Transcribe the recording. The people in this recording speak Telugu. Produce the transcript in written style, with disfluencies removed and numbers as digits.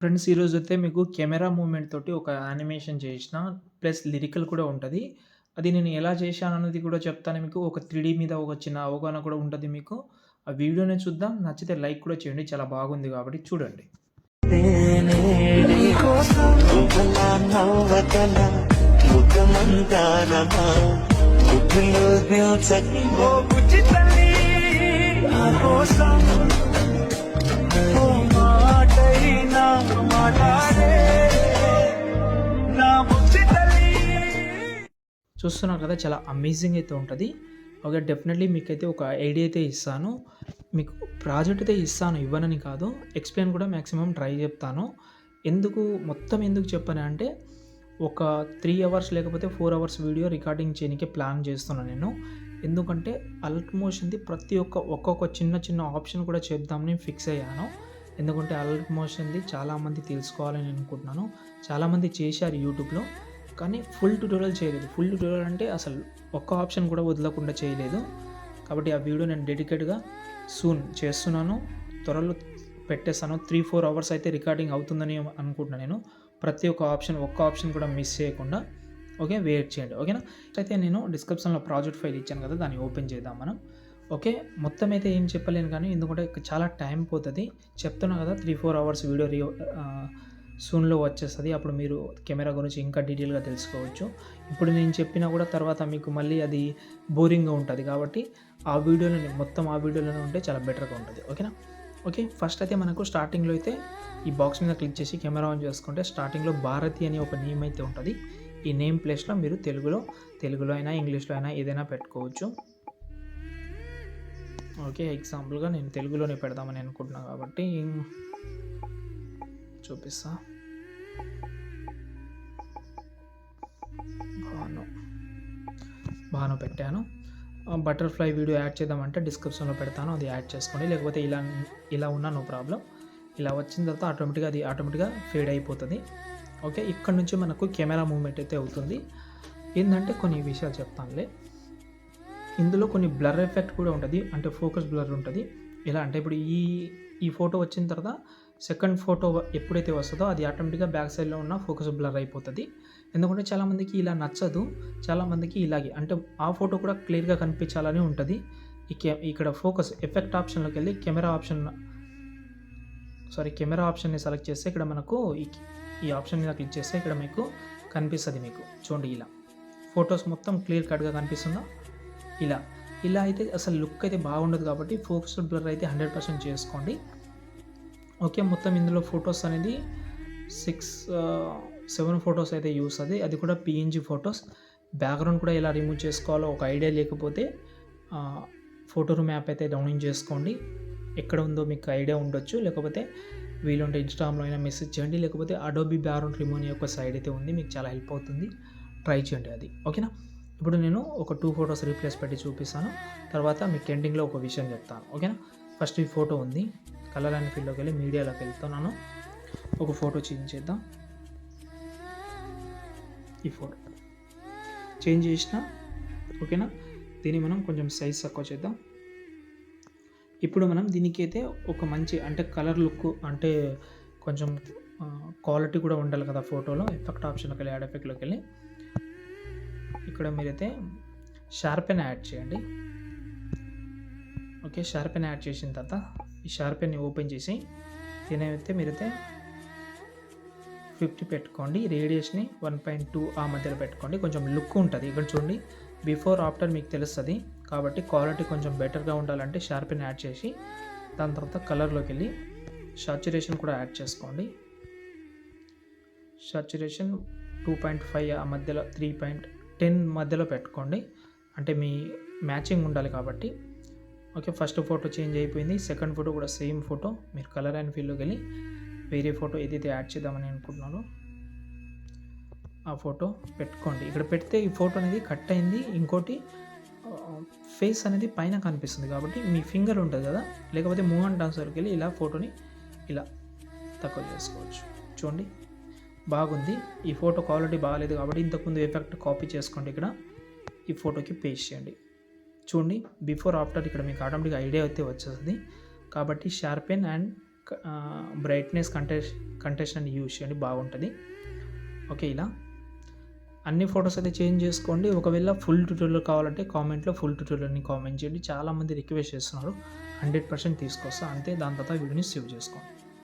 ఫ్రెండ్స్ ఈరోజైతే మీకు కెమెరా మూవ్‌మెంట్ తోటి ఒక యానిమేషన్ చేసిన. ప్లస్ లిరికల్ కూడా ఉంటది. అది నేను ఎలా చేశానన్నది కూడా చెప్తాను మీకు. ఒక 3డీ మీద ఒక చిన్న అవగాహన కూడా ఉంటది మీకు. ఆ వీడియోని చూద్దాం. నచ్చితే లైక్ కూడా చేయండి. చాలా బాగుంది కాబట్టి చూడండి. నేనే నీకోసం నువ్వలా నవ్వతల ముఖమందారమా ముగ్గులో దిల్చని ఓ బుజ్జి తల్లి నా కోసం ఓ మాటైనా మాట్లాడే నా బుజ్జి తల్లి. చూస్తున్నారు కదా! చాలా అమేజింగ్ అయితే ఉంటది. ఓకే. డెఫినెట్‌లీ మీకైతే ఒక ఐడియా అయితే ఇస్తాను. మీకు ప్రాజెక్ట్ అయితే ఇస్తాను. ఇవ్వనని కాదు. ఎక్స్‌ప్లెయిన్ కూడా మాక్సిమం ట్రై చెప్తాను. మొత్తం ఎందుకు చెప్పానంటే ఒక 3 అవర్స్ లేకపోతే 4 అవర్స్ వీడియో రికార్డింగ్ చేయనీకే ప్లాన్ చేస్తున్నా నేను. ఎందుకంటే అలర్ట్ మోషన్‌ది ఒక్కొక్క చిన్న ఆప్షన్ కూడా చెప్దామని ఫిక్స్ అయ్యాను. ఎందుకంటే అలర్ట్ మోషన్‌ది చాలామంది తెలుసుకోవాలని అనుకుంటున్నాను. చాలామంది చేశారు యూట్యూబ్‌లో. కానీ ఫుల్ ట్యుటోరియల్ చేయలేదు. ఫుల్ ట్యుటోరియల్ అంటే అసలు ఒక్క ఆప్షన్ కూడా వదలకుండా చేయలేదు. కాబట్టి ఆ వీడియో నేను డెడికేట్‌గా సూన్ చేస్తున్నాను. త్వరలో పెట్టేస్తాను. 3, 4 అవర్స్ అయితే రికార్డింగ్ అవుతుందని అనుకుంటున్నాను నేను. ప్రతి ఒక్క ఆప్షన్ కూడా మిస్ చేయకుండా. ఓకే. వెయిట్ చేయండి. ఓకేనా? అయితే నేను డిస్క్రిప్షన్‌లో ప్రాజెక్ట్ ఫైల్ ఇచ్చాను కదా! దాన్ని ఓపెన్ చేద్దాం మనం. ఓకే. మొత్తం అయితే ఏం చెప్పలేను కానీ ఎందుకంటే చాలా టైం పోతది. చెప్తున్నా కదా! 3, 4 అవర్స్ వీడియో సూన్‌లో వచ్చేస్తది. అప్పుడు మీరు కెమెరా గురించి ఇంకా డీటెయిల్‌గా తెలుసుకోవచ్చు. ఇప్పుడు నేను చెప్పినా కూడా తర్వాత మీకు మళ్ళీ అది బోరింగ్‌గా ఉంటది. కాబట్టి ఆ వీడియోలోనే ఉంటే చాలా బెటర్‌గా ఉంటది. ఓకేనా? ఓకే. ఫస్ట్ అయితే మనకు స్టార్టింగ్‌లో అయితే ఈ బాక్స్ మీద క్లిక్ చేసి కెమెరా ఆన్ చేసుకుంటే స్టార్టింగ్‌లో భారతి అని ఒక నేమ్ అయితే ఉంటది. ఈ నేమ్ ప్లేస్‌లో మీరు తెలుగులో అయినా, ఇంగ్లీష్‌లో అయినా ఏదైనా పెట్టుకోవచ్చు. ఓకే. ఎగ్జాంపుల్‌గా నేను తెలుగులోనే పెడదామని అనుకుంటున్నా కాబట్టి చూపిస్తా. భాను పెట్టాను. బటర్‌ఫ్లై వీడియో యాడ్ చేద్దామంటే డిస్క్రిప్షన్‌లో పెడతాను. అది యాడ్ చేసుకోండి. లేకపోతే ఇలా ఉన్నా నో ప్రాబ్లమ్. ఇలా వచ్చిన తర్వాత ఆటోమేటిక్‌గా ఫేడ్ అయిపోతది. ఓకే. ఇక్కడ నుంచి మనకు కెమెరా మూవ్‌మెంట్ అయితే అవుతుంది. ఏందంటే కొన్ని విషయాలు చెప్తానులే. ఇందులో కొన్ని బ్లర్ ఎఫెక్ట్ కూడా ఉంటది. అంటే ఫోకస్ బ్లర్ ఉంటది. ఎలా అంటే ఇప్పుడు ఈ ఫోటో వచ్చిన తర్వాత సెకండ్ ఫోటో ఎప్పుడైతే వస్తదో అది ఆటోమేటిక్‌గా బ్యాక్ సైడ్‌లో ఉన్న ఫోకస్ బ్లర్ అయిపోతది. ఎందుకంటే చాలామందికి ఇలా నచ్చదు. చాలామందికి ఇలాగే అంటే ఆ ఫోటో కూడా క్లియర్‌గా కనిపించాలని ఉంటది. ఇక్కడ ఫోకస్ ఎఫెక్ట్ ఆప్షన్‌లోకెళ్ళి కెమెరా ఆప్షన్‌ని సెలెక్ట్ చేస్తే ఇక్కడ మనకు ఈ ఆప్షన్ మీద క్లిక్ చేస్తే ఇక్కడ మీకు కనిపిస్తది మీకు. చూడండి ఇలా. ఫోటోస్ మొత్తం క్లియర్ కట్‌గా కనిపిస్తుందా? ఇలా అయితే అసలు లుక్ అయితే బాగుండదు కాబట్టి ఫోకస్ బ్లర్ అయితే 100% చేసుకోండి. ఓకే. మొత్తం ఇందులో ఫోటోస్ అనేది 7 ఫోటోస్ అయితే యూస్ అది కూడా పీఎన్‌జీ ఫోటోస్. బ్యాక్‌గ్రౌండ్ కూడా ఎలా రిమూవ్ చేసుకోవాలో ఒక ఐడియా లేకపోతే ఫోటో రూమ్ యాప్ అయితే డౌన్లోడ్ చేసుకోండి. ఎక్కడ ఉందో మీకు ఐడియా ఉండొచ్చు. లేకపోతే వీలుంటే ఇన్‌స్టాగ్రామ్‌లో అయినా మెసేజ్ చేయండి. లేకపోతే అడోబీ బ్యాక్‌గ్రౌండ్ రిమూవ్ అనే ఒక సైట్ అయితే ఉంది. మీకు చాలా హెల్ప్ అవుతుంది. ట్రై చేయండి అది. ఓకేనా? ఇప్పుడు నేను ఒక 2 ఫోటోస్ రీప్లేస్ పెట్టి చూపిస్తాను. తర్వాత మీకు ఎండింగ్‌లో ఒక విషయం చెప్తాను. ఓకేనా? ఫస్ట్ ఈ ఫోటో ఉంది. కలర్ అండ్ ఫీల్డ్‌లోకి వెళ్ళి మీడియాలోకి వెళ్తున్నాను. ఒక ఫోటో చేంజ్ చేద్దాం. ఈ ఫోటో చేంజ్ చేసిన. ఓకేనా? దీన్ని మనం కొంచెం సైజ్ తక్కువ చేద్దాం. ఇప్పుడు మనం దీనికైతే ఒక మంచి అంటే కలర్ లుక్ అంటే కొంచెం క్వాలిటీ కూడా ఉండాలి కదా ఫోటోలో. ఎఫెక్ట్ ఆప్షన్‌లోకి వెళ్ళి యాడ్ ఎఫెక్ట్‌లోకి వెళ్ళి ఇక్కడ మీరైతే షార్పెన్ యాడ్ చేయండి. ఓకే. షార్పెన్ యాడ్ చేసిన తర్వాత ఈ షార్పెన్ని ఓపెన్ చేసి మీరైతే 50 పెట్టుకోండి. రేడియస్‌ని 1.2 ఆ మధ్యలో పెట్టుకోండి. కొంచెం లుక్ ఉంటది. ఇక్కడ చూడండి బిఫోర్, ఆఫ్టర్ మీకు తెలుస్తది. కాబట్టి క్వాలిటీ కొంచెం బెటర్‌గా ఉండాలంటే షార్పెన్ యాడ్ చేసి దాని తర్వాత కలర్‌లోకి వెళ్ళి సాచురేషన్ కూడా యాడ్ చేసుకోండి. సాచురేషన్ 2.5 ఆ మధ్యలో 3.10 మధ్యలో పెట్టుకోండి. అంటే మీ మ్యాచింగ్ ఉండాలి కాబట్టి. ఓకే. ఫస్ట్ ఫోటో చేంజ్ అయిపోయింది. సెకండ్ ఫోటో కూడా సేమ్ ఫోటో. మీరు కలర్ అండ్ ఫీల్డ్‌లోకి వెళ్ళి వేరే ఫోటో ఏదైతే యాడ్ చేద్దామని అనుకుంటున్నానో ఆ ఫోటో పెట్టుకోండి. ఇక్కడ పెడితే ఈ ఫోటో అనేది కట్ అయింది. ఇంకోటి ఫేస్ అనేది పైన కనిపిస్తుంది కాబట్టి మీ ఫింగర్ ఉంటుంది కదా! లేకపోతే మూవ్ అండ్ ట్రాన్స్‌ఫర్‌కి వెళ్ళి ఇలా ఫోటోని ఇలా తక్కువ చేసుకోవచ్చు. చూడండి బాగుంది. ఈ ఫోటో క్వాలిటీ బాగాలేదు కాబట్టి ఇంతకుముందు ఎఫెక్ట్ కాపీ చేసుకోండి. ఇక్కడ ఈ ఫోటోకి పేస్ట్ చేయండి. చూడండి బిఫోర్, ఆఫ్టర్ ఇక్కడ మీకు ఆటోమేటిక్‌గా ఐడియా అయితే వచ్చేస్తది. కాబట్టి sharpen and brightness contestant use చేయండి, బాగుంటుంది. ఓకే, ఇలా అన్ని ఫొటోస్ అయితే చేంజ్ చేసుకోండి. ఒకవేళ ఫుల్ ట్యూటోరియల్ కావాలంటే కామెంట్లో ఫుల్ ట్యూటోరియల్ని కామెంట్ చేయండి. చాలామంది రిక్వెస్ట్ చేస్తున్నారు, 100% తీసుకొస్తా. అంతే, దాని తర్వాత వీడియోని సేవ్ చేసుకోండి.